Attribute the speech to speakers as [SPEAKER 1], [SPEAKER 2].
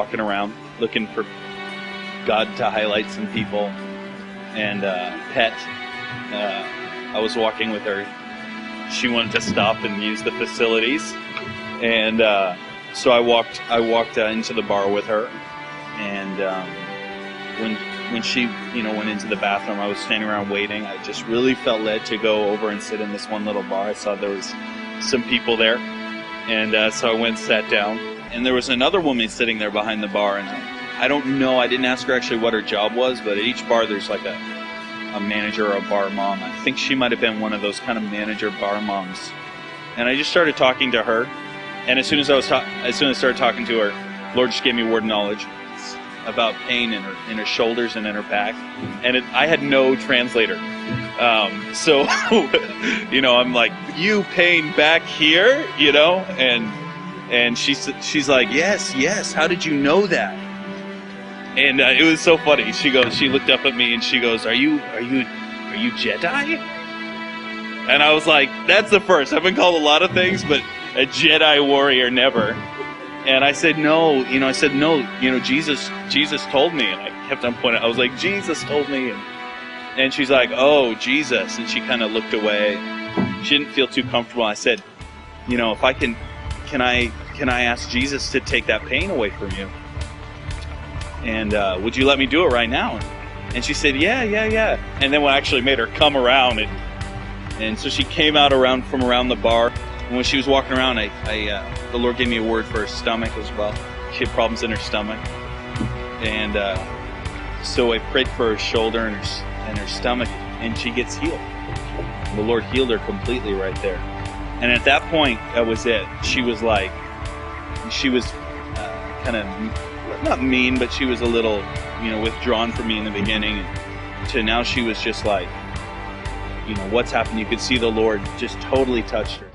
[SPEAKER 1] walking around looking for God to highlight some people. And Pet, I was walking with her. She wanted to stop and use the facilities, and so I walked into the bar with her. And when she went into the bathroom, I was standing around waiting. I just really felt led to go over and sit in this one little bar. I saw there was some people there, and so I went and sat down. And there was another woman sitting there behind the bar, and I don't know, I didn't ask her actually what her job was, but at each bar there's like a manager or a bar mom. I think she might have been one of those kind of manager bar moms. And I just started talking to her, and as soon as I started talking to her, Lord just gave me a word of knowledge about pain in her shoulders and in her back, and I had no translator. So I'm like, you pain back here, and she's like, yes. How did you know that? And it was so funny. She looked up at me and she goes, "Are you Jedi?" And I was like, "That's the first. I've been called a lot of things, but a Jedi warrior never." And I said, "No." Jesus told me. And I kept on pointing. I was like, "Jesus told me." And she's like, "Oh, Jesus." And she kind of looked away. She didn't feel too comfortable. I said, "If I can I ask Jesus to take that pain away from you? And would you let me do it right now?" And she said, yeah. And then we actually made her come around, and so she came out from around the bar. And when she was walking around, the Lord gave me a word for her stomach as well. She had problems in her stomach, and so I prayed for her shoulder and her stomach, and she gets healed. The Lord healed her completely right there. And at that point, that was it. She was kind of, not mean, but she was a little, withdrawn from me in the beginning. And to now she was just like, what's happened? You could see the Lord just totally touched her.